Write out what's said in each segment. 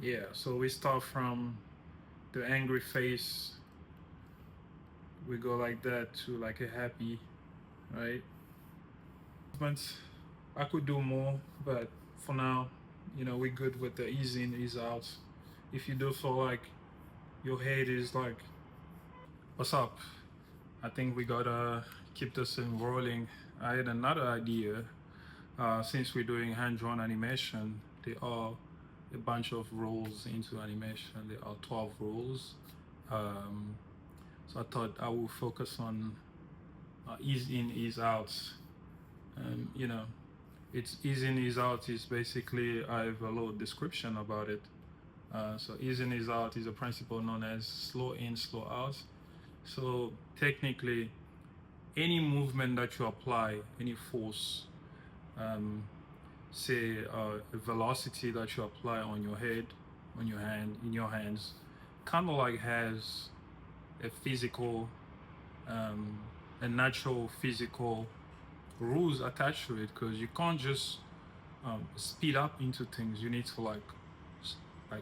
Yeah, so we start from the angry face, we go like that to like a happy, right? But I could do more, but for now, we're good with the easy in, ease out. If you do feel like your head is like, what's up? I think we gotta keep this thing rolling. I had another idea. Since we're doing hand-drawn animation, there are a bunch of rules into animation. There are 12 rules. Um, so I thought I will focus on ease in, ease out. And it's ease in, ease out is basically, I have a little description about it. So ease in, ease out is a principle known as slow in, slow out. So technically, any movement that you apply, any force, um, say a velocity that you apply on your head, on your hand, in your hands, kind of like has a physical, um, a natural physical rules attached to it, because you can't just speed up into things. You need to like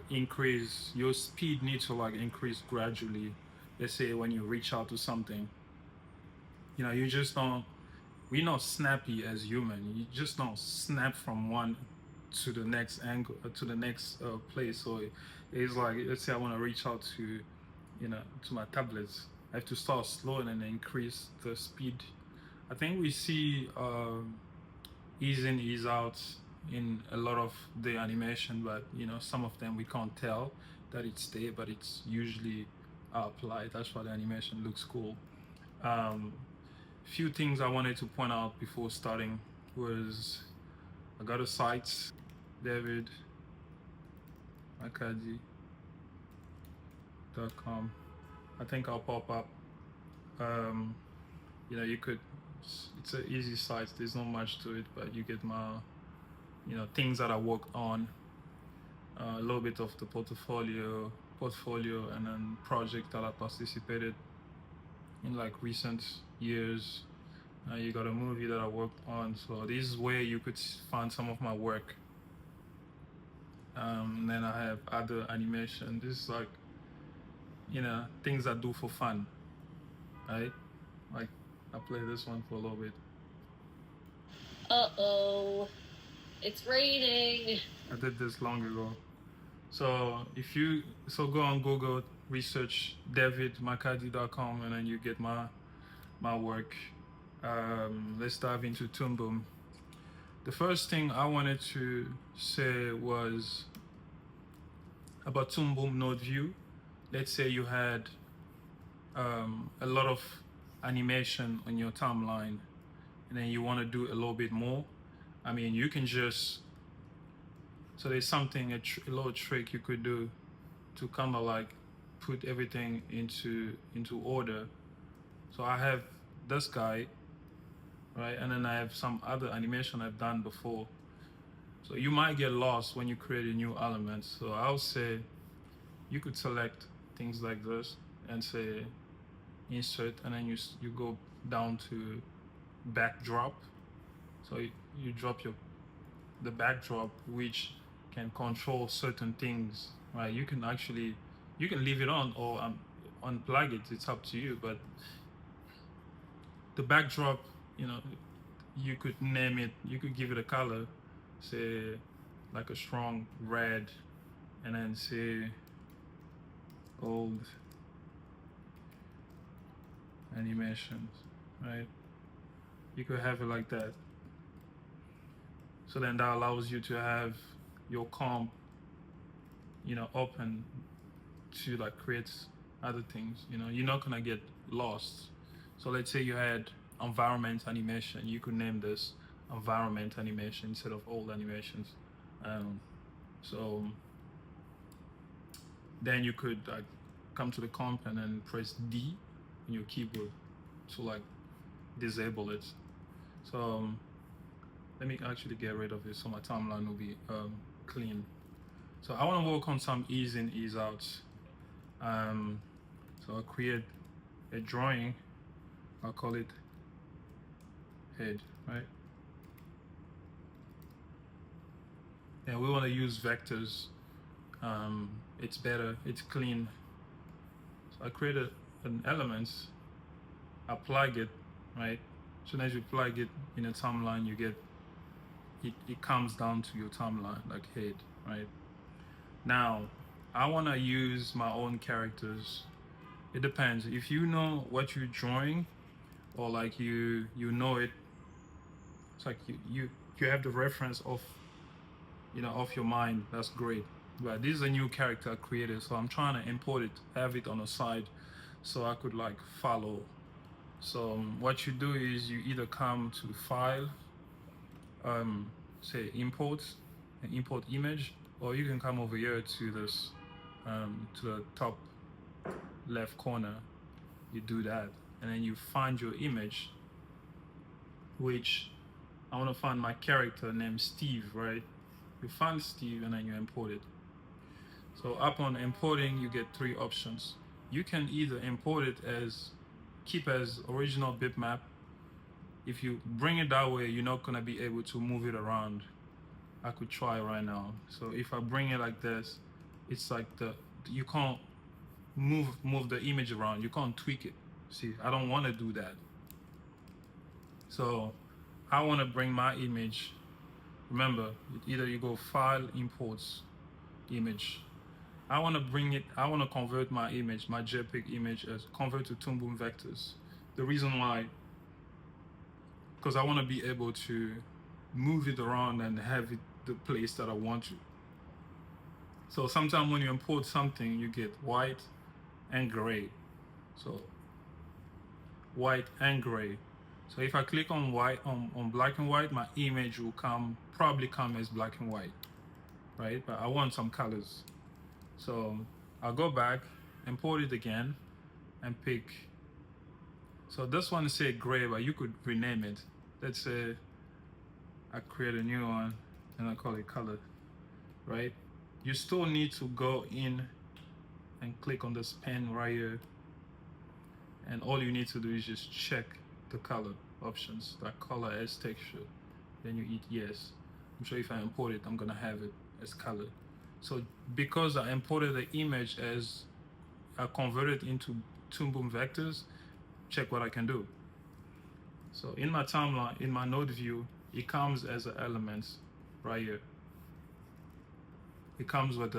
increase your speed, needs to like increase gradually. Let's say when you reach out to something, you just don't, we're not snappy as human. You just don't snap from one to the next angle, to the next place. So it's like, let's say I want to reach out to, to my tablets. I have to start slow and then increase the speed. I think we see ease in, ease out in a lot of the animation, but some of them we can't tell that it's there, but it's usually applied. That's why the animation looks cool. Um, Few things I wanted to point out before starting was, I got a site, davidmakadi.com. I think I'll pop up. Um, you could, it's an easy site. There's not much to it, but you get my, things that I worked on, a little bit of the portfolio, and then project that I participated in like recent years. You got a movie that I worked on. So this is where you could find some of my work. And then I have other animation. This is like, things I do for fun, right? Like, I play this one for a little bit. Uh-oh. It's raining. I did this long ago. So go on Google, research davidmakadi.com, and then you get my work. Let's dive into Toon Boom. The first thing I wanted to say was about Toon Boom Node View. Let's say you had a lot of animation on your timeline, and then you want to do a little bit more. I mean, you can just, so there's something, a little trick you could do to kind of like put everything into order. So I have this guy, right, and then I have some other animation I've done before. So you might get lost when you create a new element. So I'll say you could select things like this and say insert, and then you go down to backdrop. So you drop the backdrop, which can control certain things, right? You can leave it on or unplug it. It's up to you. But the backdrop, you know, you could name it. You could give it a color, say like a strong red, and then say old animations, right? You could have it like that. So then that allows you to have your comp, open to like create other things. You're not gonna get lost. So let's say you had environment animation. You could name this environment animation instead of old animations. Um, so then you could come to the comp and then press D on your keyboard to like disable it. So let me actually get rid of it so my timeline will be clean. So I want to work on some ease in, ease out. So I'll create a drawing. I'll call it head, right? And we want to use vectors. It's better, it's clean. So I created an elements, I plug it, right? As soon as you plug it in a timeline, you get it comes down to your timeline like head, right? Now I want to use my own characters. It depends if you know what you're drawing, or like you know it. It's like you have the reference of, you know, of your mind. That's great. But this is a new character I created, so I'm trying to import it, have it on the side, so I could like follow. So what you do is you either come to file, say import, and import image, or you can come over here to this, to the top left corner. You do that, and then you find your image, which I want to find my character named Steve, right? You find Steve and then you import it. So upon importing, you get three options. You can either import it as, keep as original bitmap. If you bring it that way, you're not gonna be able to move it around. I could try right now. So if I bring it like this, it's like you can't move the image around. You can't tweak it. See, I don't want to do that. So I want to bring my image. Remember, either you go file, imports, image. I want to bring it, I want to convert my image, my JPEG image, as convert to Toon Boom vectors. The reason why, because I want to be able to move it around and have it the place that I want to. So sometimes when you import something, you get white and gray. So white and gray. So if I click on white, on black and white, my image will probably come as black and white, right? But I want some colors. So I'll go back, import it again, and pick. So this one say gray, but you could rename it. Let's say I create a new one and I call it color, right? You still need to go in and click on this pen right here. And all you need to do is just check the color options, that color as texture. Then you hit yes. I'm sure if I import it, I'm gonna have it as color. So because I imported the image as, I converted into Toon Boom vectors, check what I can do. So in my timeline, in my node view, it comes as an element right here. It comes with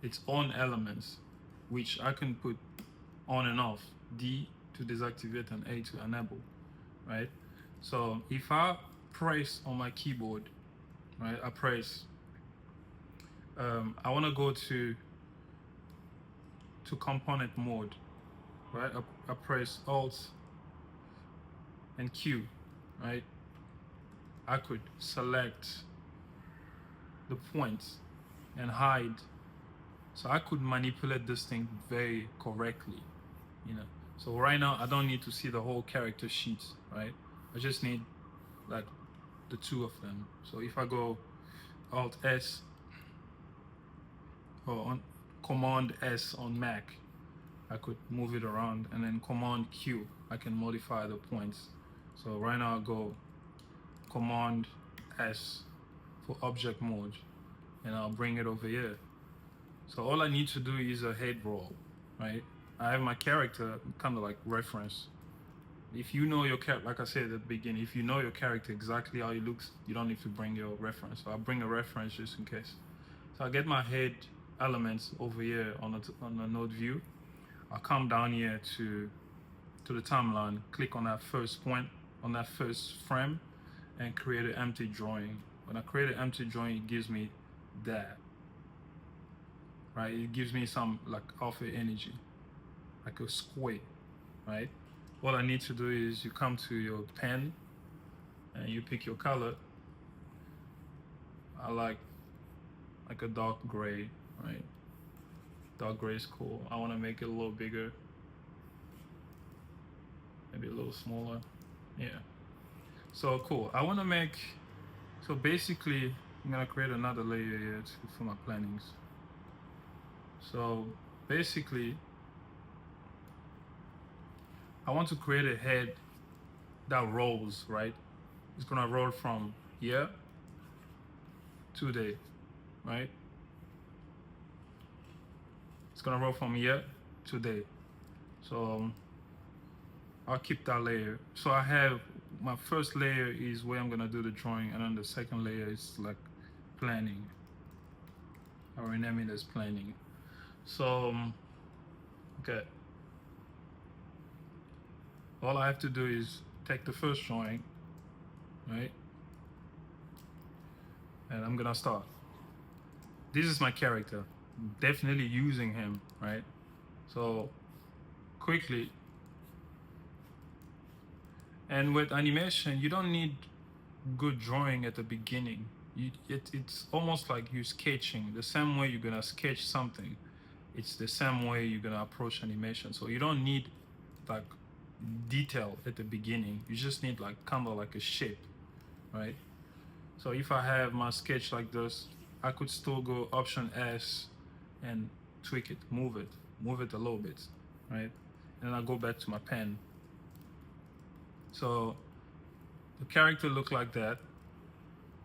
its own elements, which I can put on and off. D to deactivate and A to enable, right? So if I press on my keyboard, right, I press, I want to go to component mode, right? I press Alt and Q, right? I could select the points and hide. So I could manipulate this thing very correctly, you know. So right now I don't need to see the whole character sheet, right? I just need like the two of them. So if I go Alt S or on Command S on Mac, I could move it around, and then Command Q, I can modify the points. So right now I'll go Command S for object mode, and I'll bring it over here. So all I need to do is a head roll, right? I have my character kind of like reference. If you know your character, like I said at the beginning, if you know your character exactly how it looks, you don't need to bring your reference. So I'll bring a reference just in case. So I get my head elements over here on the node view. I'll come down here to the timeline, click on that first point, on that first frame, and create an empty drawing. When I create an empty drawing, it gives me that, right? It gives me some like alpha energy, like a square, right? All I need to do is you come to your pen and you pick your color. I like a dark gray, right? Dark gray is cool. I want to make it a little bigger, maybe a little smaller. Yeah. So cool. I want to make, so basically I'm gonna create another layer here for my plannings. So basically I want to create a head that rolls, right? It's gonna roll from here to there, right? It's gonna roll from here to there. So I'll keep that layer. So I have my first layer is where I'm gonna do the drawing, and then the second layer is like planning. I rename it as planning. So okay, all I have to do is take the first drawing, right, and I'm gonna start. This is my character, definitely using him, right? So quickly, and with animation you don't need good drawing at the beginning. It's almost like you sketching. The same way you're gonna sketch something, it's the same way you're gonna approach animation. So you don't need like detail at the beginning. You just need like kind of like a shape, right? So if I have my sketch like this, I could still go Option S and tweak it, move it a little bit, right? And then I go back to my pen. So the character look like that,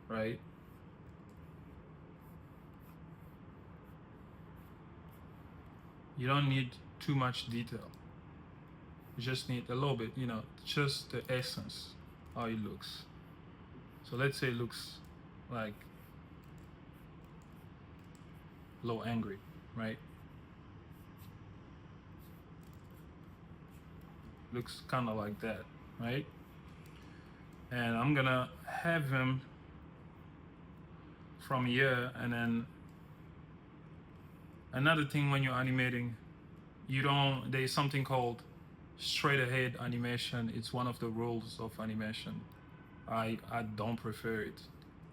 right? You don't need too much detail. You just need a little bit, you know, just the essence, how it looks. So let's say it looks like a little angry, right? Looks kind of like that, right? And I'm gonna have him from here. And then another thing, when you're animating, there's something called straight ahead animation. It's one of the rules of animation. I don't prefer it.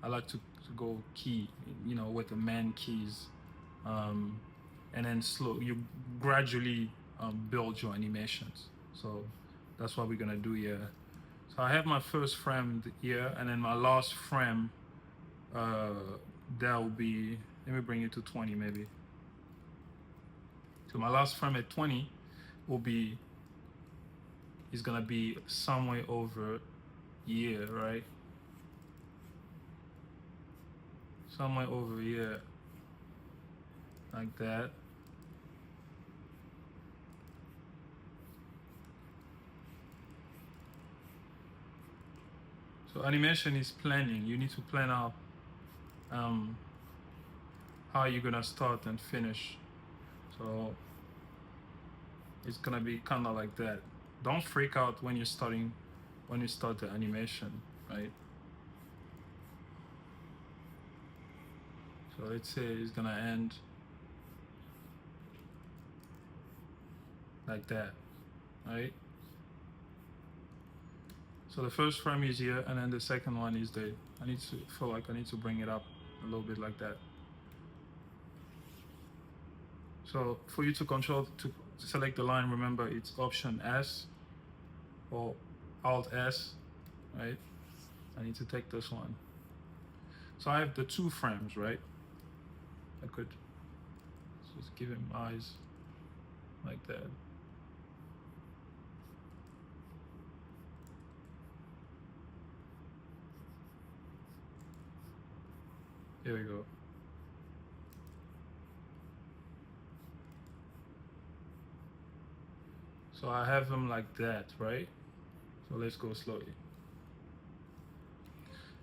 I like to go key, you know, with the main keys, and then you gradually build your animations. So that's what we're gonna do here. So I have my first frame here, and then my last frame, that will be, let me bring it to 20 maybe. So my last frame at 20 is gonna be somewhere over here, right? Somewhere over here, like that. So animation is planning. You need to plan out how you're gonna start and finish. So it's gonna be kind of like that. Don't freak out when you start the animation, right? So let's say it's gonna end like that, right? So the first frame is here, and then the second one is there. I feel like I need to bring it up a little bit like that. So for you to select the line, remember it's Option S or Alt S, right? I need to take this one. So I have the 2 frames, right? I could just give him eyes like that. Here we go. So I have them like that, right? So let's go slowly.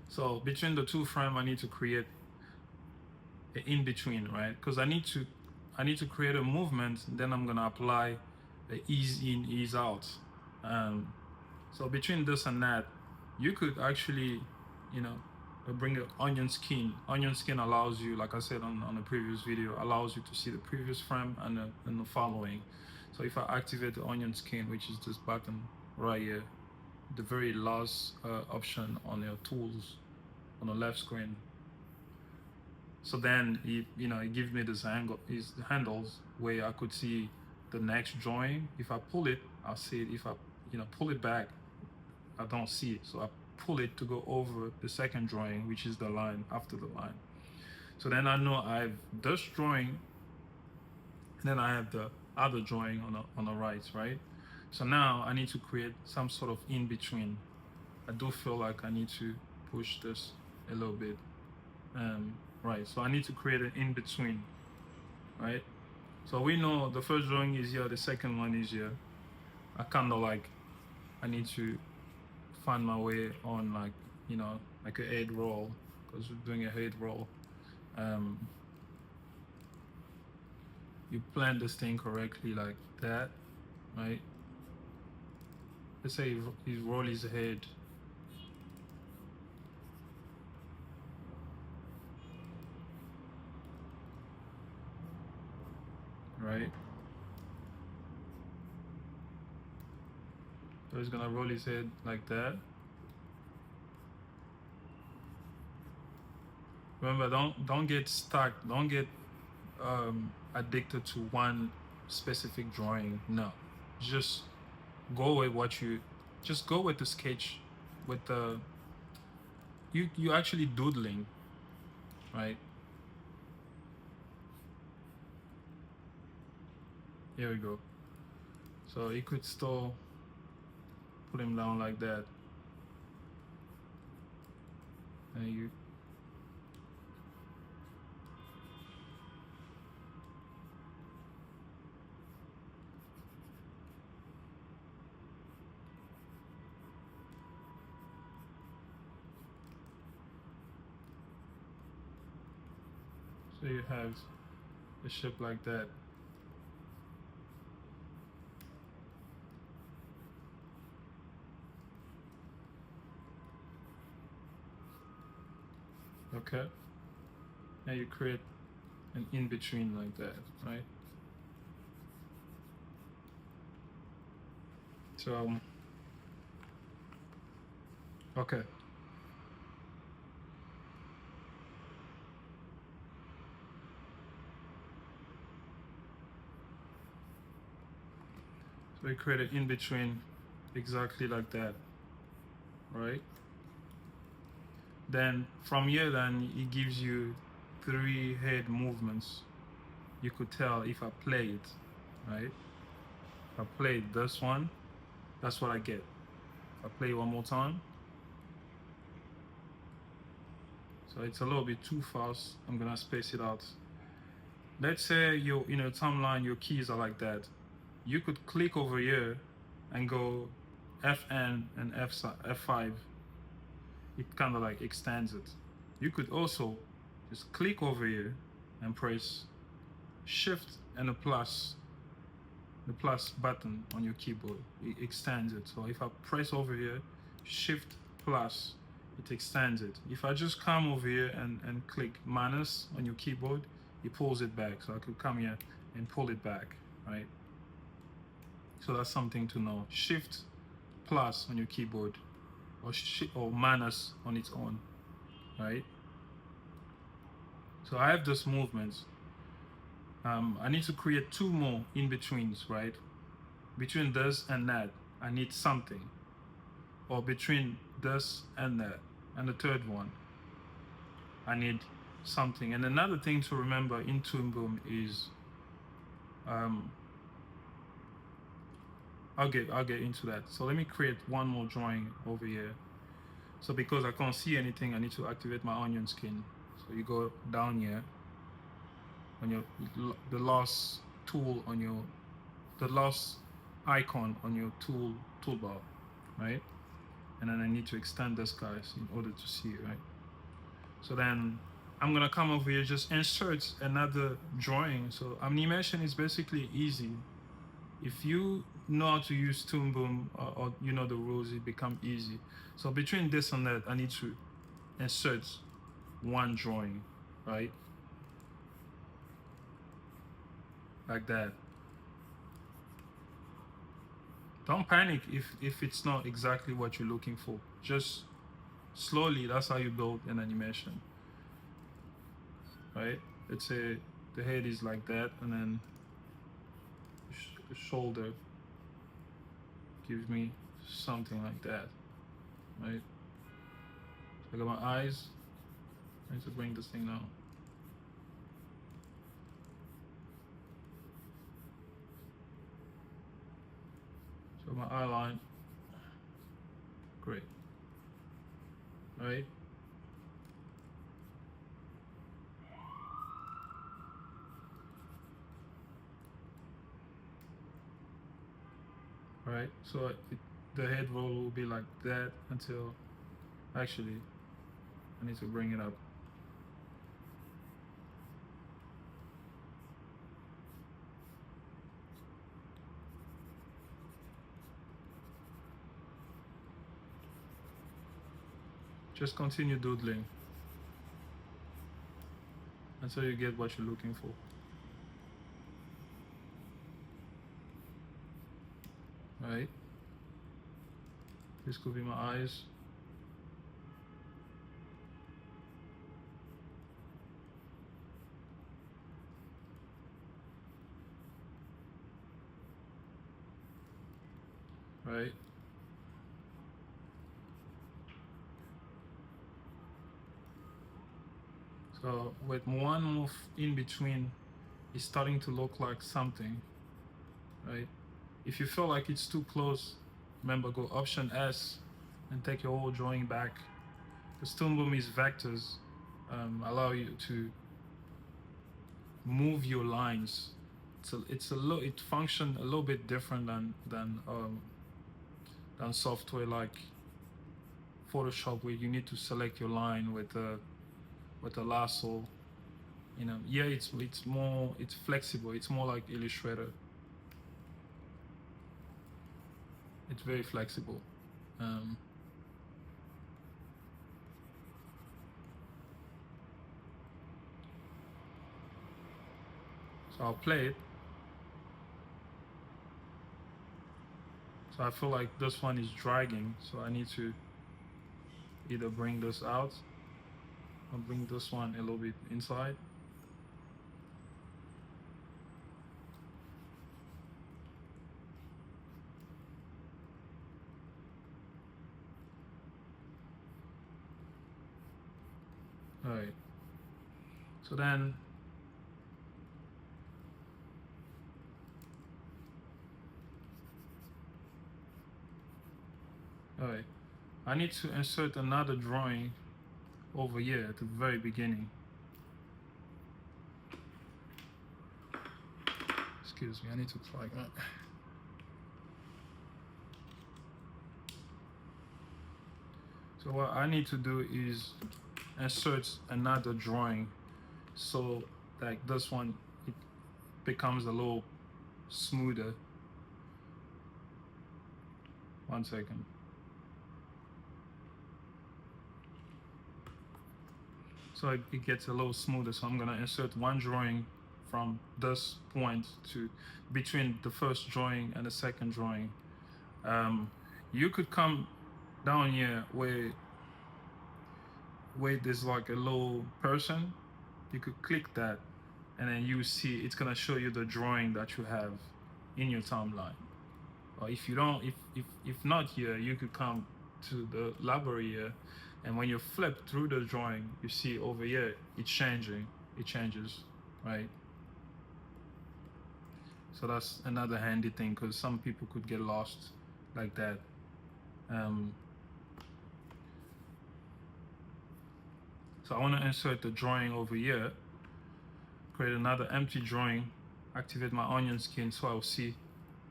So between the 2 frames, I need to create an in between, right? Because I need to create a movement. Then I'm gonna apply the ease in, ease out. So between this and that, you could actually, you know, bring an onion skin. Onion skin allows you, like I said on the previous video, allows you to see the previous frame and the following. So if I activate the onion skin, which is this button right here, the very last option on your tools on the left screen. So then it gives me this handles where I could see the next drawing. If I pull it, I'll see it. If I pull it back, I don't see it. So I pull it to go over the second drawing, which is the line after the line. So then I know I have this drawing, and then I have the other drawing on the right? So now I need to create some sort of in between. I do feel like I need to push this a little bit, right? So I need to create an in between, right? So we know the first drawing is here, the second one is here. I kind of like, I need to find my way on, like, you know, like a head roll, because we're doing a head roll. You plan this thing correctly like that, right? Let's say he roll his head. Right? So he's gonna roll his head like that. Remember, don't get stuck. Don't get addicted to one specific drawing. No, just go with what you. Just go with the sketch, with the. You actually doodling, right? Here we go. So you could still put him down like that, and you. So you have a shape like that. Okay. And you create an in-between like that, right? So, okay. So we create an in-between exactly like that, right? Then from here, then it gives you 3 head movements. You could tell if I play it, right? If I play this one, that's what I get. If I play it one more time. So it's a little bit too fast. I'm gonna space it out. Let's say your in a timeline, your keys are like that. You could click over here and go Fn and F5. It kind of like extends it. You could also just click over here and press Shift and the plus button on your keyboard. It extends it. So if I press over here, Shift plus, it extends it. If I just come over here and click minus on your keyboard, it pulls it back. So I could come here and pull it back, right? So that's something to know. Shift plus on your keyboard, or minus on its own, right? So I have this movement. I need to create 2 more in-betweens, right? Between this and that, I need something. Or between this and that, and the third one, I need something. And another thing to remember in Toon Boom is, I'll get into that. So let me create one more drawing over here. So because I can't see anything, I need to activate my onion skin. So you go down here on your the last tool on your the last icon on your toolbar, right? And then I need to extend this guys in order to see it, right? So then I'm gonna come over here, just insert another drawing. So animation is basically easy. If you know how to use Toon Boom, or you know the rules, it become easy. So between this and that, I need to insert one drawing, right? Like that. Don't panic if it's not exactly what you're looking for. Just slowly, that's how you build an animation, right? Let's say the head is like that, and then the shoulder gives me something like that, right? So I got my eyes. I need to bring this thing down. So my eye line, great, right? right? So the head roll will be like that until, actually, I need to bring it up. Just continue doodling until you get what you're looking for. Right? This could be my eyes. Right? So with one move in between, it's starting to look like something, right? If you feel like it's too close, remember, go Option S and take your whole drawing back. The Toon Boom's vectors allow you to move your lines. It functions a little bit different than software like Photoshop, where you need to select your line with a lasso. You know, yeah, it's flexible. It's more like Illustrator. It's very flexible. So I'll play it. So I feel like this one is dragging, so I need to either bring this out or bring this one a little bit inside. All right. So then all right, I need to insert another drawing over here at the very beginning. Excuse me, I need to plug that. So what I need to do is insert another drawing so like this one, it becomes a little smoother. One second. So it gets a little smoother. So I'm gonna insert one drawing from this point to between the first drawing and the second drawing. You could come down here where there's like a little person. You could click that, and then you see it's gonna show you the drawing that you have in your timeline. Or if you don't, if not here, you could come to the library here, and when you flip through the drawing, you see over here it's changing. It changes, right? So that's another handy thing, because some people could get lost like that. So I want to insert the drawing over here, create another empty drawing, activate my onion skin so I'll see,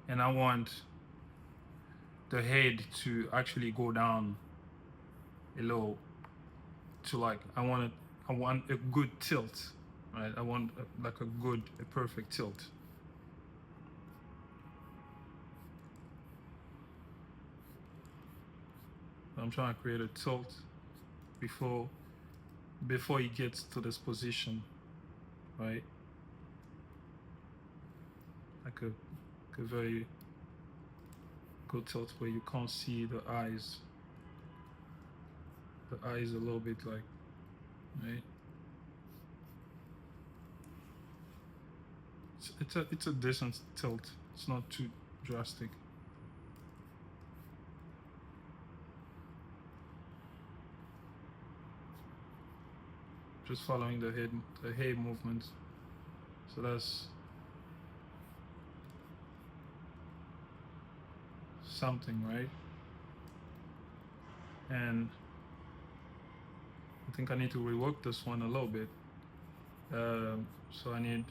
and I want the head to actually go down a little, to like, I want a good tilt, right? I want a perfect tilt. I'm trying to create a tilt before he gets to this position, right? Like a very good tilt where you can't see the eyes. The eyes a little bit like, right? It's a decent tilt. It's not too drastic. Just following the head movement. So that's something, right? And I think I need to rework this one a little bit. So I need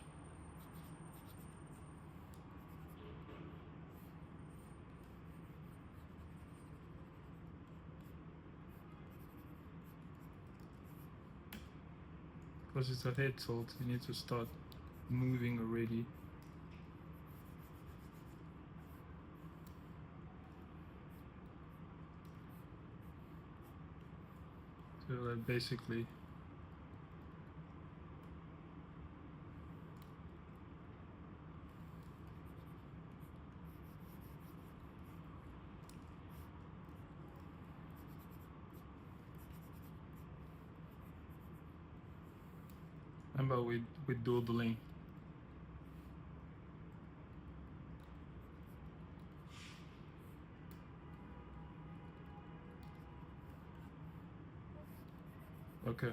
because it's a head tilt, you need to start moving already. So basically, remember with doodling. Okay.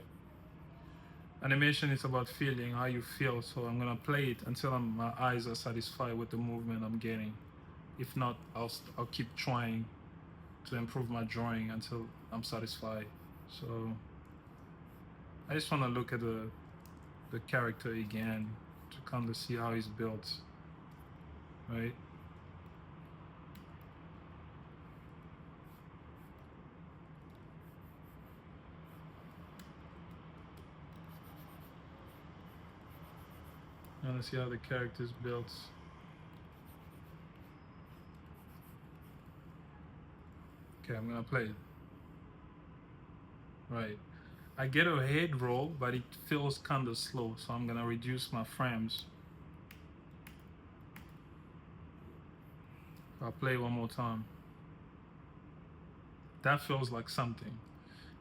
Animation is about feeling how you feel, so I'm gonna play it until my eyes are satisfied with the movement I'm getting. If not, I'll keep trying to improve my drawing until I'm satisfied. So I just want to look at the character again to kind of see how he's built, right? I want to see how the character's built. Okay, I'm gonna play it. Right. I get a head roll, but it feels kind of slow, so I'm gonna reduce my frames. I'll play one more time. That feels like something.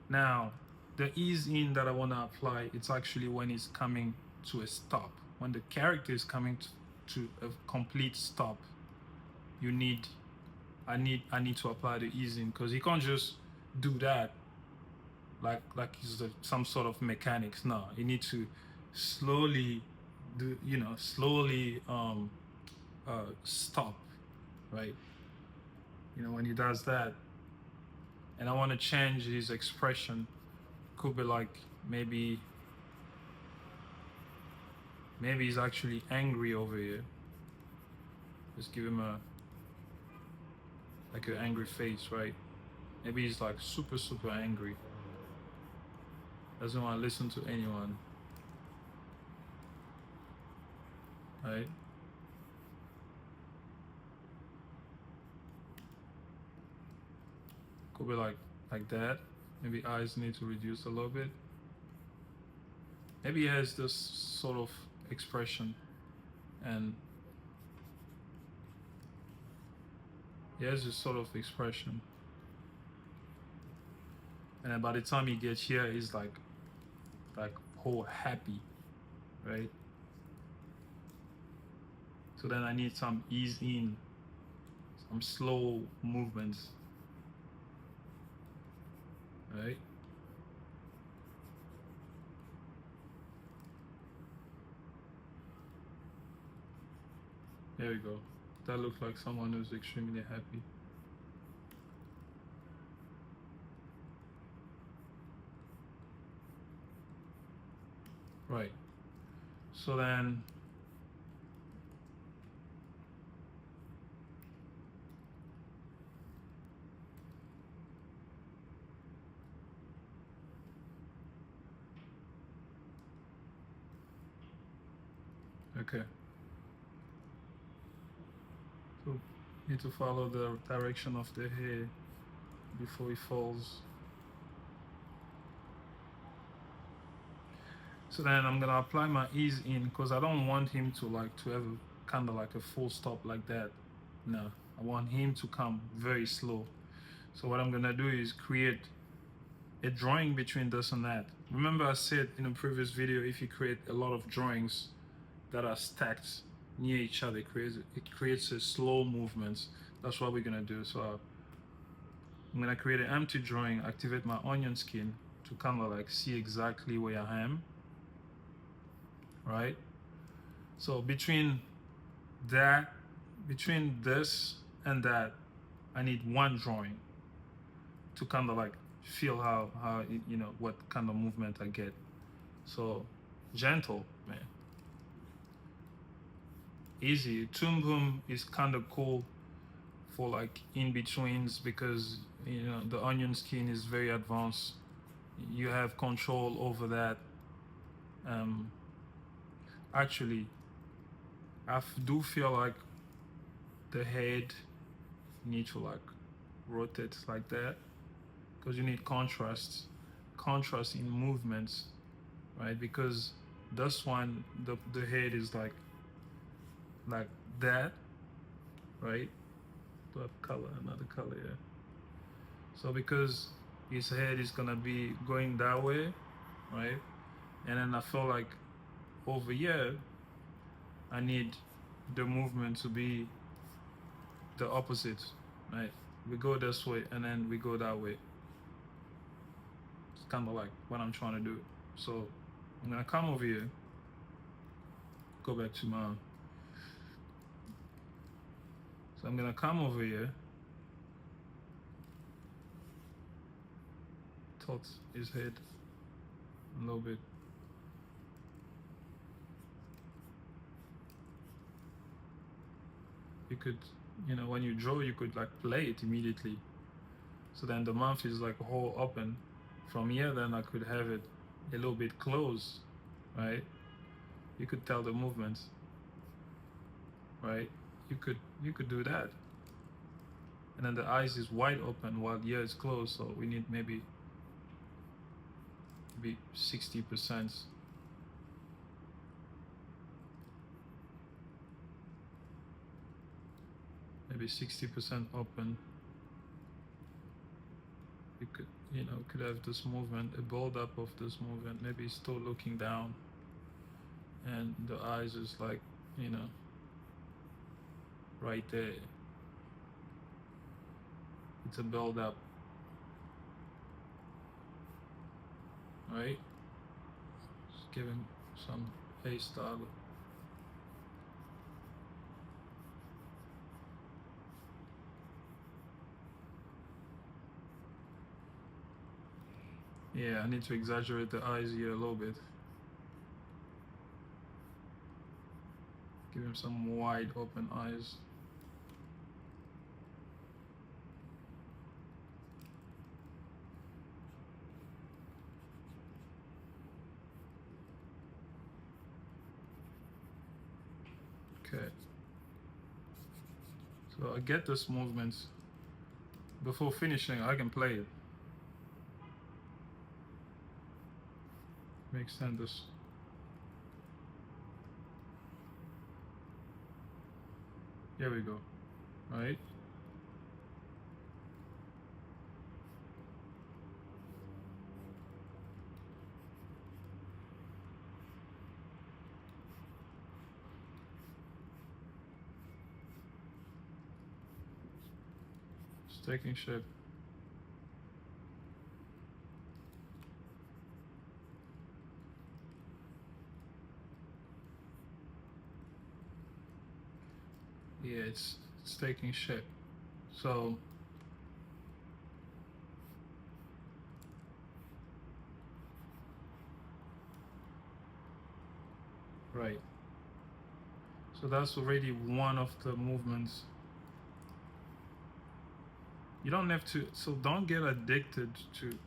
Now, the ease in that I want to apply, it's actually when it's coming to a stop. When the character is coming to a complete stop, I need to apply the ease in, because you can't just do that like it's some sort of mechanics. No, you need to slowly stop, right? When he does that, and I want to change his expression. Could be like maybe he's actually angry over here. Just give him an angry face, right? Maybe he's like super angry. Doesn't want to listen to anyone, right? Could be like that. Maybe eyes need to reduce a little bit. Maybe he has this sort of expression, and he has this sort of expression, and then by the time he gets here, he's like whole happy, right? So then I need some ease in, some slow movements, right? There we go. That looks like someone who's extremely happy. Right. So then okay. So need to follow the direction of the hair before it falls. So then I'm gonna apply my ease in, because I don't want him to have kind of like a full stop like that. No, I want him to come very slow. So what I'm gonna do is create a drawing between this and that. Remember I said in a previous video, if you create a lot of drawings that are stacked near each other, it creates a slow movement. That's what we're gonna do. So I'm gonna create an empty drawing, activate my onion skin to kind of like see exactly where I am, right? So between this and that, I need one drawing to kind of like feel how what kind of movement I get. So gentle, man. Easy. Toon Boom is kind of cool for like in-betweens, because the onion skin is very advanced. You have control over that. Um, actually, do feel like the head need to like rotate like that, because you need contrast in movements, right? Because this one, the head is like that, right? Do I have color, another color here? So because his head is gonna be going that way, right? And then I feel like over here, I need the movement to be the opposite, right? We go this way and then we go that way. It's kind of like what I'm trying to do. So I'm gonna come over here, go back to my. So I'm gonna come over here, tilt his head a little bit. You could, when you draw, you could like play it immediately. So then the mouth is like whole open. From here, then I could have it a little bit closed, right? You could tell the movements, right? You could do that. And then the eyes is wide open while the ear is closed. So we need maybe 60%. Maybe 60% open. You could have this movement, a build up of this movement. Maybe still looking down, and the eyes is like, right there. It's a build up, right? Just give him some face style. Yeah, I need to exaggerate the eyes here a little bit. Give him some wide open eyes. Okay. So I get this movement. Before finishing, I can play it. Extend this. Here we go. Right? It's taking shape. Yeah, it's taking shape. So right. So that's already one of the movements. You don't have to, so don't get addicted to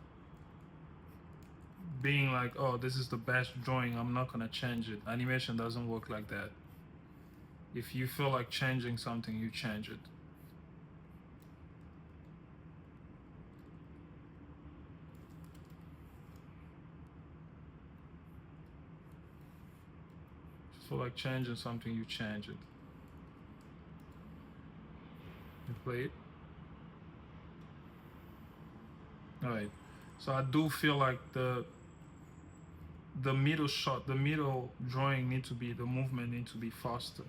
being like, oh, this is the best drawing, I'm not gonna change it. Animation doesn't work like that. If you feel like changing something, you change it. If you feel like changing something, you change it. You play it. All right. So I do feel like the middle shot, the middle drawing the movement need to be faster.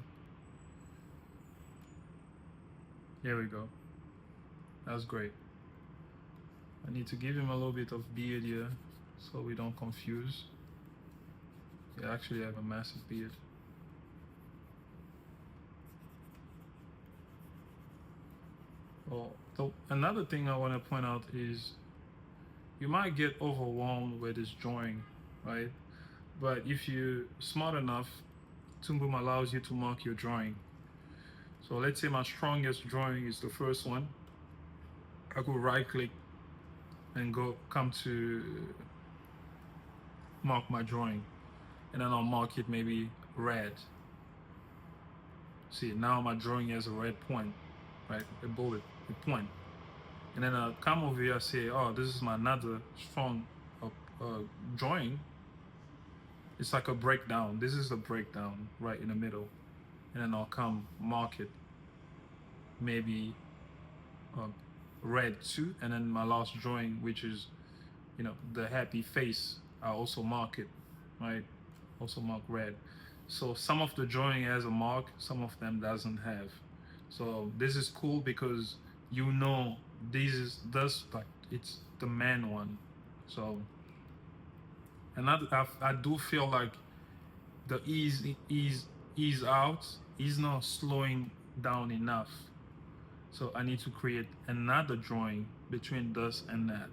Here we go. That's great. I need to give him a little bit of beard here so we don't confuse. You actually have a massive beard. Well, another thing I want to point out is you might get overwhelmed with this drawing, right? But if you're smart enough, Toon Boom allows you to mark your drawing. So let's say my strongest drawing is the first one. I could right click and come to mark my drawing. and then I'll mark it maybe red. See, now my drawing has a red point, right? A bullet, a point. And then I'll come over here and say, oh, this is my another strong drawing. It's like a breakdown. This is a breakdown right in the middle. And then I'll come mark it maybe red too. And then my last drawing, which is, you know, the happy face, I also mark it, right? Also mark red. So some of the drawing has a mark, some of them doesn't have. So this is cool because you know this like it's the main one. So and I do feel like the ease out is not slowing down enough. So I need to create another drawing between this and that,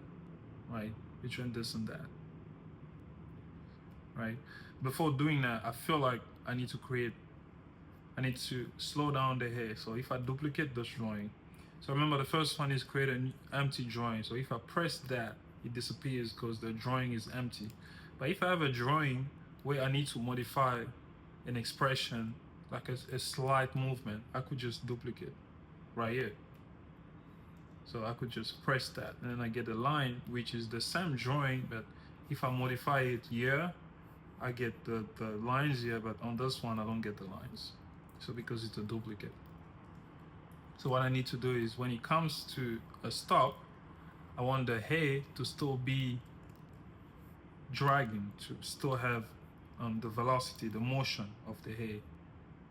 right? Between this and that, right? Before doing that, I feel like I need to slow down the hair. So if I duplicate this drawing, so remember the first one is create an empty drawing. So if I press that, it disappears because the drawing is empty. But if I have a drawing where I need to modify an expression, like a slight movement, I could just duplicate right here. So I could just press that and then I get a line which is the same drawing, but if I modify it here, I get the lines here, but on this one I don't get the lines. So because it's a duplicate. So what I need to do is when it comes to a stop, I want the hair to still be dragging, to still have the velocity, the motion of the hair,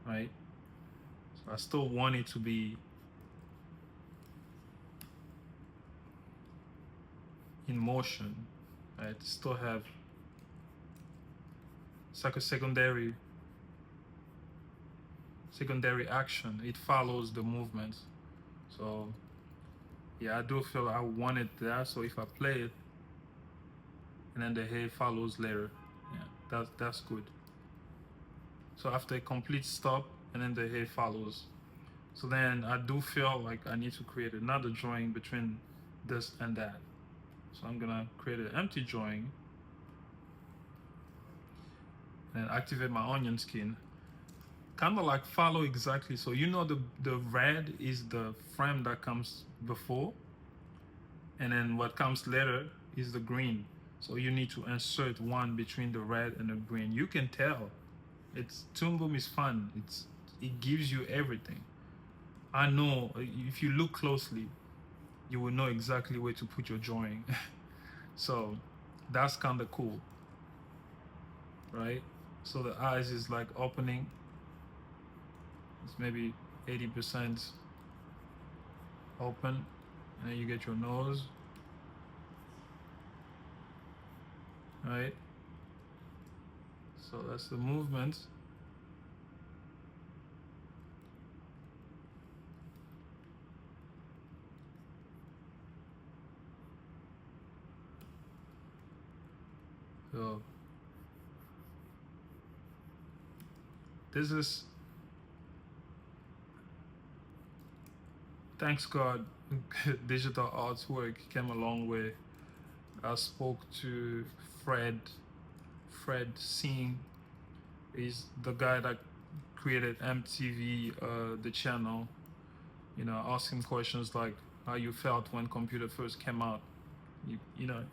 right? So I still want it to be in motion, right? Still have, it's like a secondary action. It follows the movement. So yeah, I do feel I want it there. So if I play it and then the hair follows later, yeah, that's good. So after a complete stop and then the hair follows, so then I do feel like I need to create another drawing between this and that. So I'm gonna create an empty drawing and activate my onion skin. Kind of like follow exactly. So you know the red is the frame that comes before, and then what comes later is the green. So you need to insert one between the red and the green. You can tell. It's Toon Boom is fun. It gives you everything. I know if you look closely, you will know exactly where to put your drawing. So that's kind of cool, right? So the eyes is like opening. It's maybe 80% open, and then you get your nose, right? So that's the movement. So this is, thanks God, digital artwork came a long way. I spoke to Fred Singh. He's the guy that created MTV, the channel. You know, asking questions like how you felt when computer first came out. You know,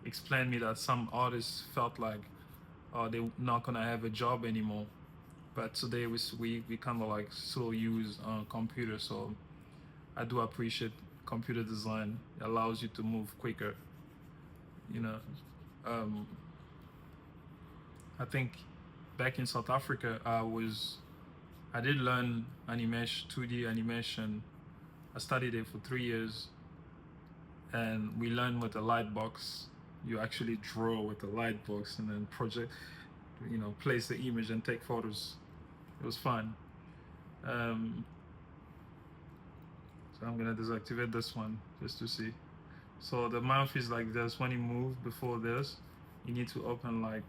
explained me that some artists felt like they're not gonna have a job anymore. But today we kind of like still use computer. So I do appreciate computer design. It allows you to move quicker. You know, I think back in South Africa, I did learn animation, 2D animation. I studied it for 3 years, and we learned with a light box. You actually draw with the light box and then project, you know, place the image and take photos. It was fun. So I'm gonna deactivate this one just to see. So the mouth is like this. When you move before this, you need to open like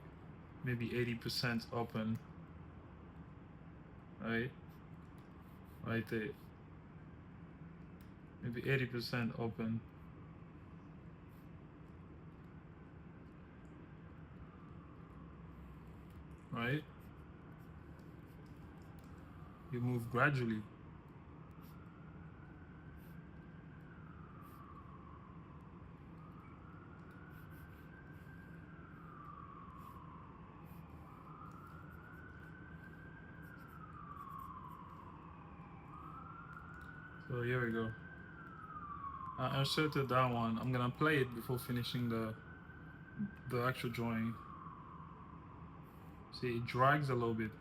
maybe 80% open, right there, maybe 80% open. right? You move gradually. So here we go. I inserted that one. I'm gonna play it before finishing the actual drawing. See, it drags a little bit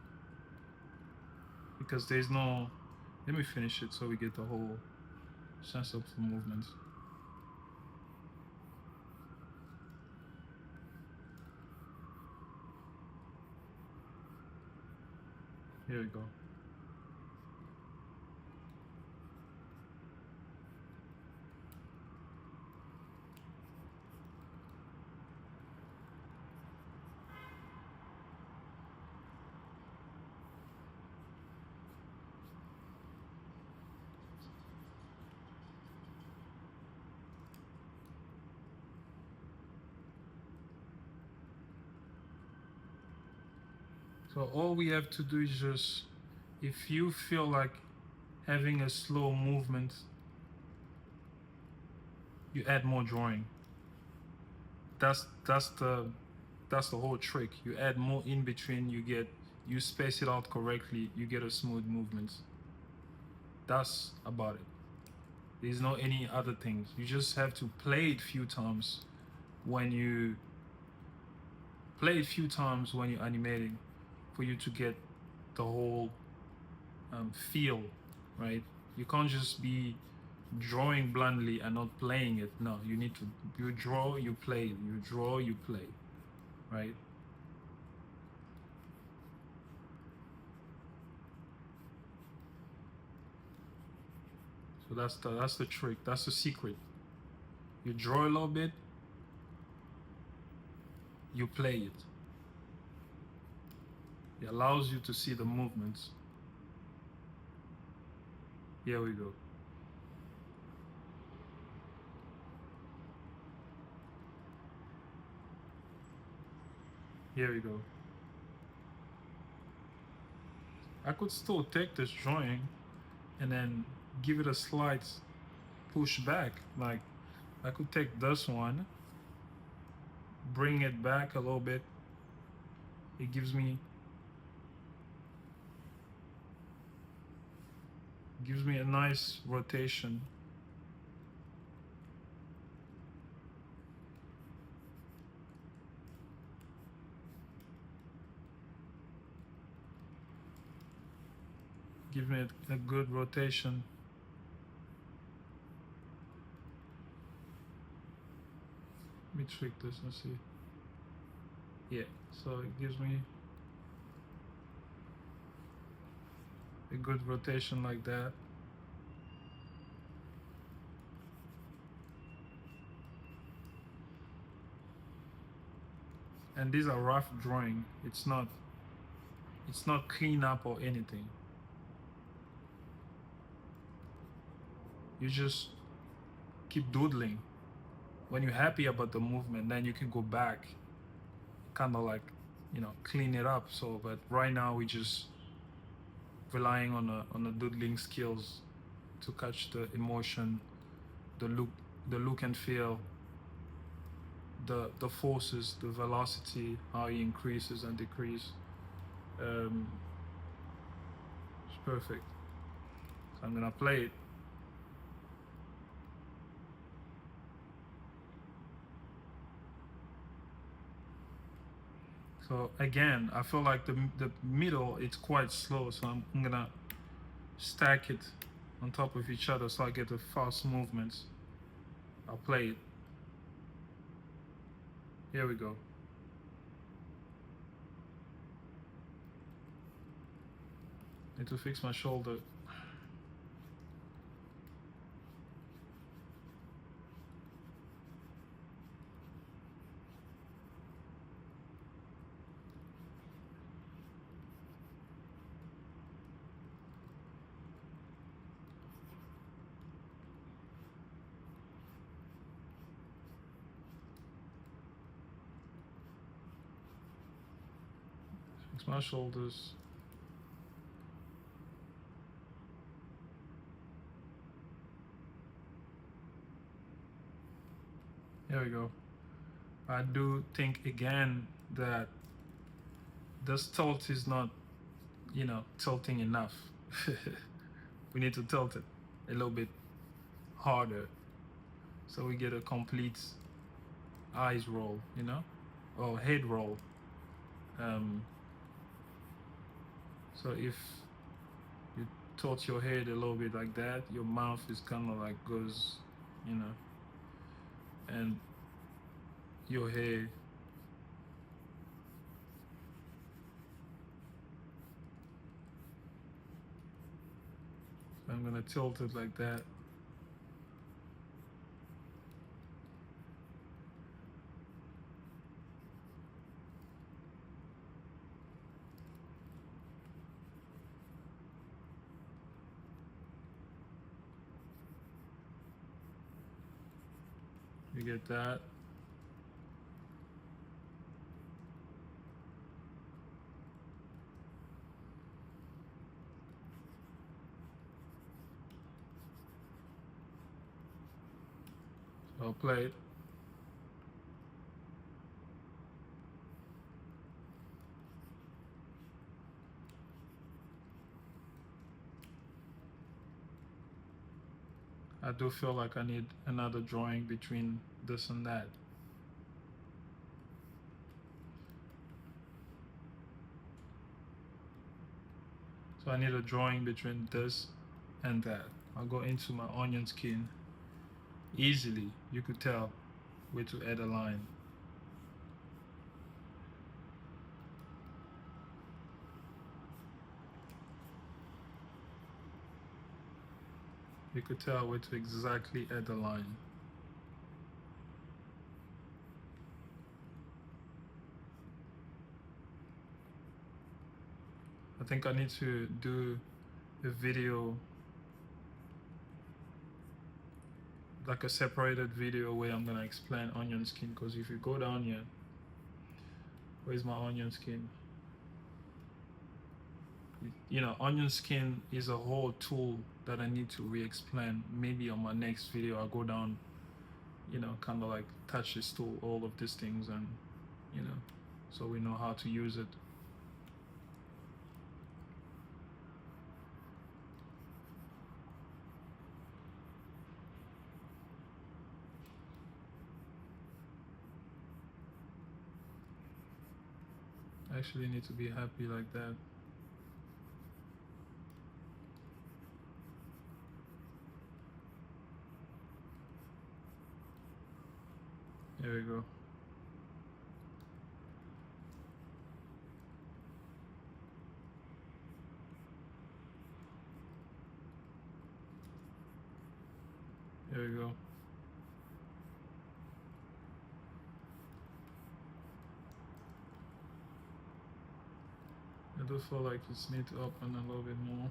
because there's no. Let me finish it so we get the whole sense of the movement. Here we go. So all we have to do is just, if you feel like having a slow movement, you add more drawing. That's the whole trick. You add more in between, you space it out correctly, you get a smooth movement. That's about it. There's no any other things. You just have to play it few times when you you're animating, for you to get the whole feel, right? You can't just be drawing blindly and not playing it. No, you need to, you draw, you play, you draw, you play, right? So that's the trick, that's the secret. You draw a little bit, you play it. It allows you to see the movements. Here we go. Here we go. I could still take this drawing and then give it a slight push back. Like, I could take this one, bring it back a little bit. It gives me a nice rotation. Give me a good rotation. Let me tweak this and see. Yeah, so it gives me a good rotation like that. And these are rough drawing. It's not clean up or anything. You just keep doodling. When you're happy about the movement, then you can go back, kind of like, clean it up. So, but right now we just relying on the doodling skills to catch the emotion, the look and feel, the forces, the velocity, how it increases and decreases. It's perfect. So I'm gonna play it. So again, I feel like the middle, it's quite slow, so I'm gonna stack it on top of each other so I get the fast movements. I'll play it. Here we go. Need to fix my shoulder. Flex my shoulders. There we go. I do think again that this tilt is not, you know, tilting enough. We need to tilt it a little bit harder so we get a complete eyes roll, you know, or head roll. So if you tilt your head a little bit like that, your mouth is kind of like goes, you know, and your head. I'm gonna tilt it like that. You get that? So I'll play it. I do feel like I need another drawing between this and that. So I need a drawing between this and that. I'll go into my onion skin. Easily, you could tell where to add a line. You could tell where to exactly add the line. I think I need to do a video, like a separated video where I'm gonna explain onion skin, because if you go down here, where's my onion skin? You know, onion skin is a whole tool that I need to re-explain. Maybe on my next video I'll go down, you know, kind of like touch this tool, all of these things, and you know, so we know how to use it. I actually need to be happy like that. There we go. There we go. I do feel like it's need to open a little bit more.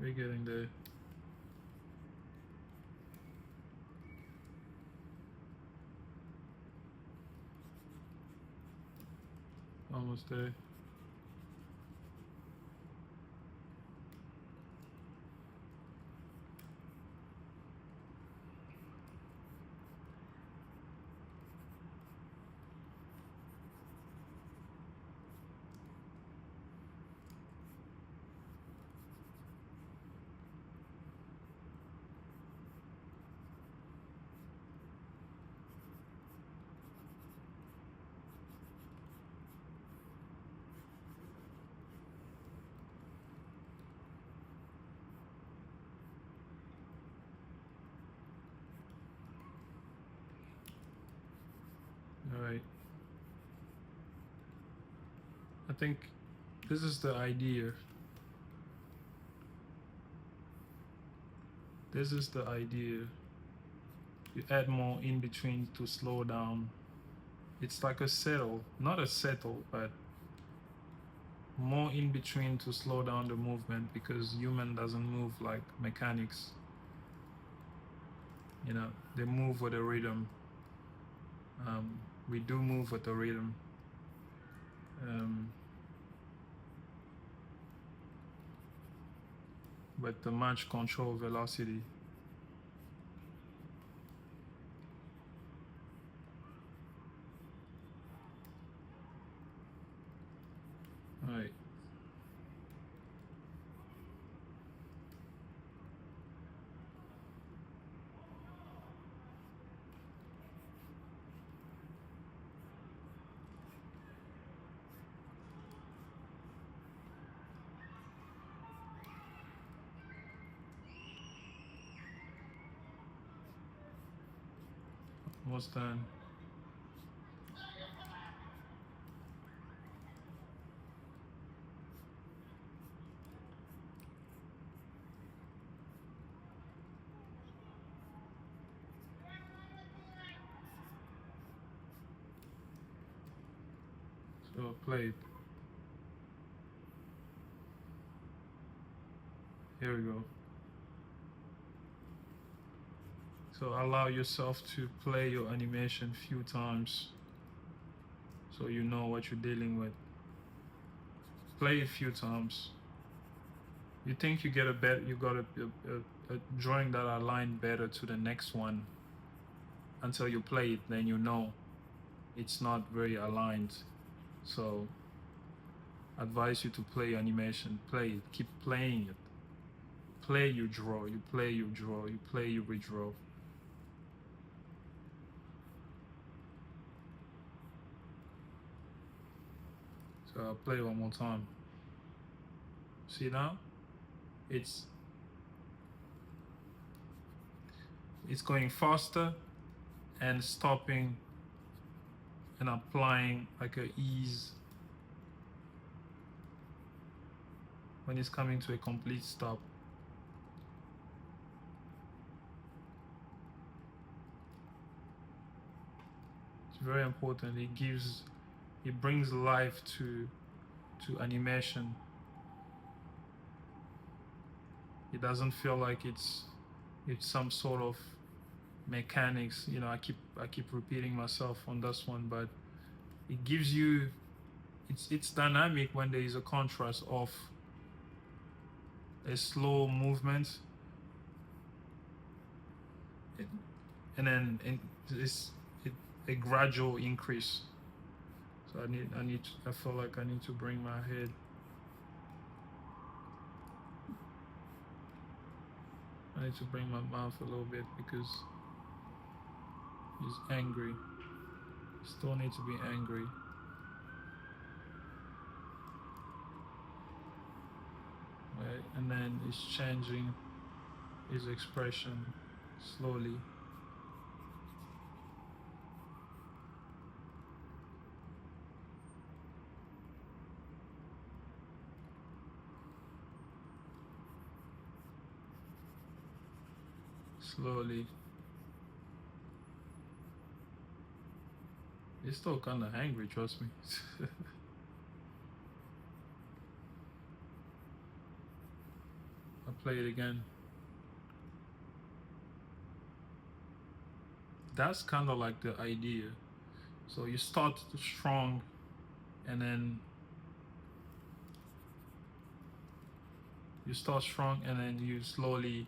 We're getting there. Almost there. All right. I think this is the idea. This is the idea. You add more in between to slow down. It's like a settle, not a settle, but more in between to slow down the movement, because human doesn't move like mechanics. You know, they move with a rhythm. We do move with a rhythm. But the match control velocity. All right. Almost done. So play it. Here we go. So allow yourself to play your animation a few times so you know what you're dealing with. Play it a few times. You think you get a better, you got a drawing that align better to the next one until you play it, then you know it's not very aligned. So advise you to play animation. Play it, keep playing it. Play, you draw, you play, you draw, you play, you redraw. So I'll play one more time. See now? It's going faster and stopping and applying like a ease when it's coming to a complete stop. It's very important. It brings life to animation. It doesn't feel like it's some sort of mechanics. You know, I keep repeating myself on this one, but it gives you, it's dynamic when there is a contrast of a slow movement and then a gradual increase. So I feel like I need to bring my head. I need to bring my mouth a little bit because he's angry. Still need to be angry. Right? And then he's changing his expression slowly. Slowly. He's still kind of angry, trust me. I'll play it again. That's kind of like the idea. So you start strong and then you slowly,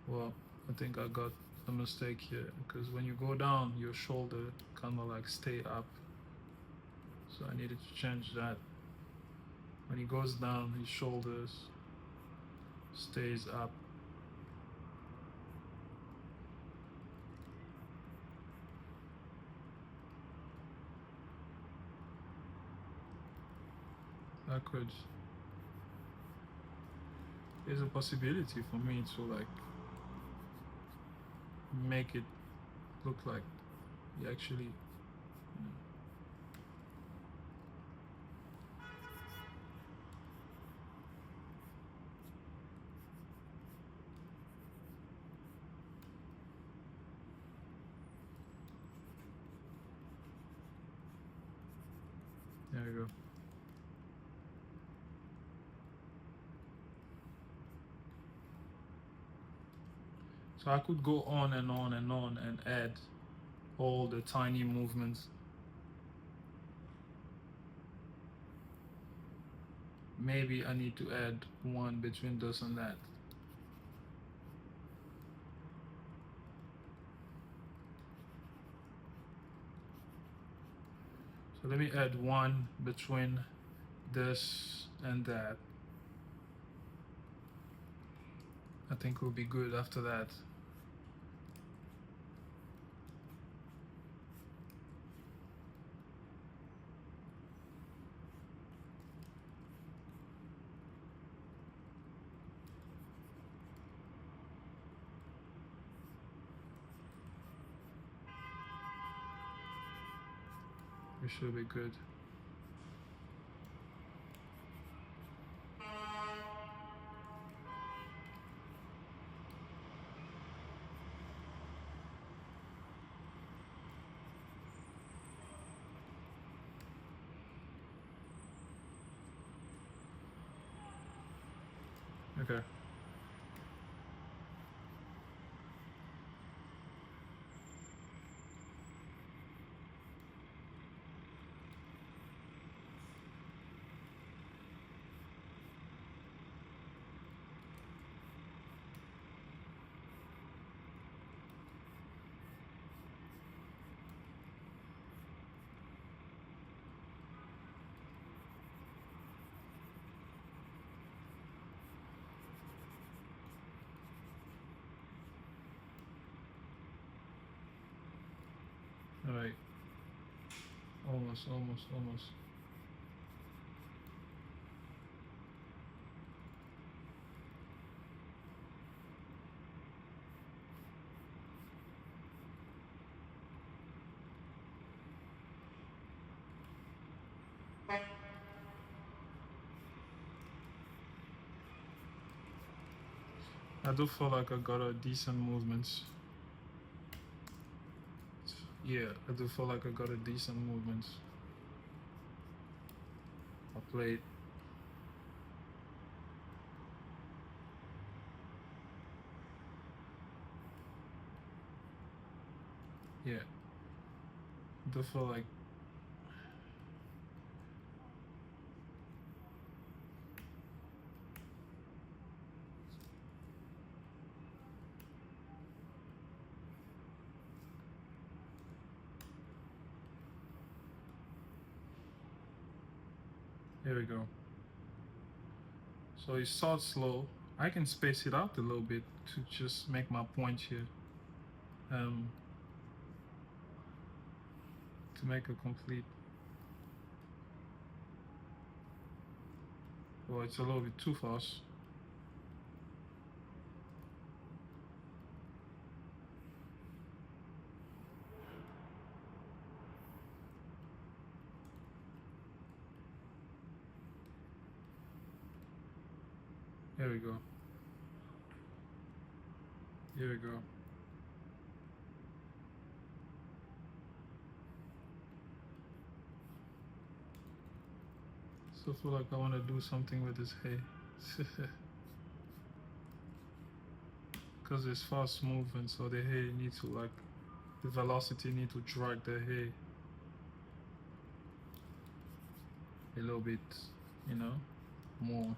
well, I think I got a mistake here, because when you go down, your shoulder kind of like stay up. So I needed to change that. When he goes down, his shoulders stays up. Backwards. There's a possibility for me to like make it look like he actually, you know. So I could go on and on and on and add all the tiny movements. Maybe I need to add one between this and that. So let me add one between this and that. I think we'll be good after that. We should be good. Okay. All right. Almost. I do feel like I got a decent movements. Yeah, I do feel like I got a decent movements. I played. Yeah. I do feel like here we go. So it starts slow. I can space it out a little bit to just make my point here. To make a complete. Well, it's a little bit too fast. Here we go. Here we go. So I feel like I want to do something with this hay. Because it's fast moving, so the hay needs to like, the velocity need to drag the hay a little bit, you know, more.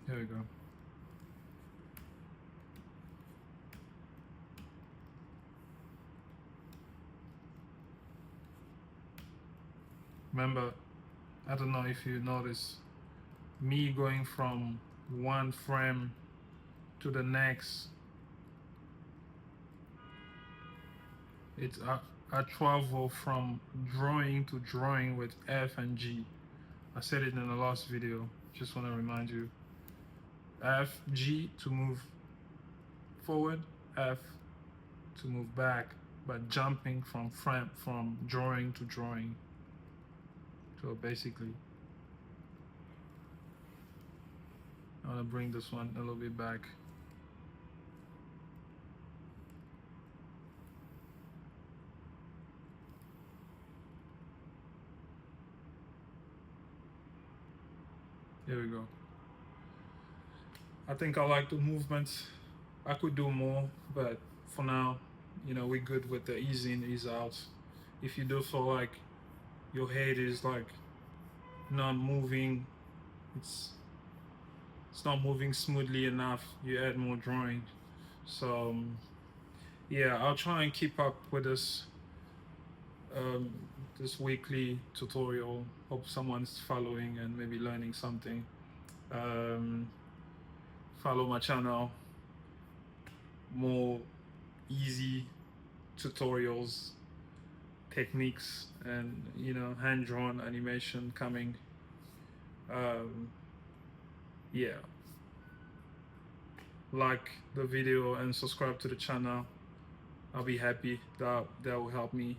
Here we go. Remember, I don't know if you notice, me going from one frame to the next, it's I travel from drawing to drawing with F and G. I said it in the last video, just want to remind you. F, G to move forward, F to move back, but jumping from drawing to drawing. So basically, I'm gonna bring this one a little bit back. Here we go. I think I like the movements. I could do more, but for now, you know, we're good with the ease in, ease out. If you do feel like your head is like not moving, it's not moving smoothly enough, you add more drawing. So yeah, I'll try and keep up with this this weekly tutorial. Hope someone's following and maybe learning something. Follow my channel, more easy tutorials, techniques, and you know, hand-drawn animation coming. Yeah, like the video and subscribe to the channel. I'll be happy. That will help me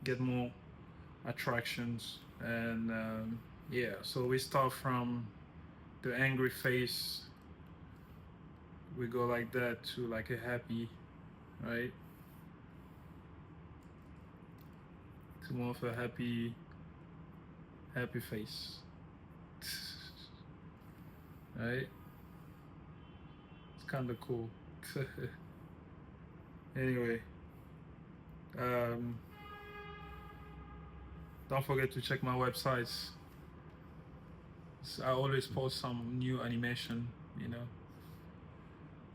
get more attractions. And yeah, so we start from the angry face, we go like that to like a happy, right, to more of a happy face. Right, it's kind of cool. Anyway, don't forget to check my websites. I always post some new animation, you know,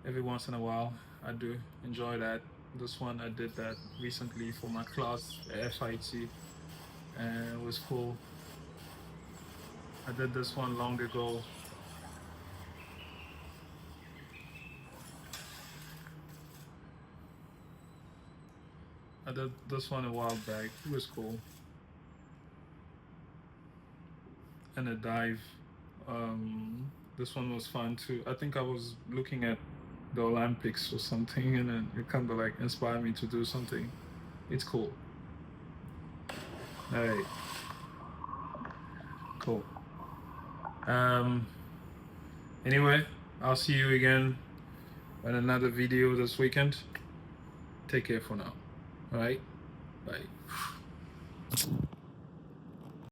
every once in a while. I do enjoy that. This one, I did that recently for my class, FIT, and it was cool. I did this one long ago. I did this one a while back. It was cool. And a dive. This one was fun too. I think I was looking at the Olympics or something, and then it kind of like inspired me to do something. It's cool. All right. Cool. Anyway, I'll see you again in another video this weekend. Take care for now. All right. Bye.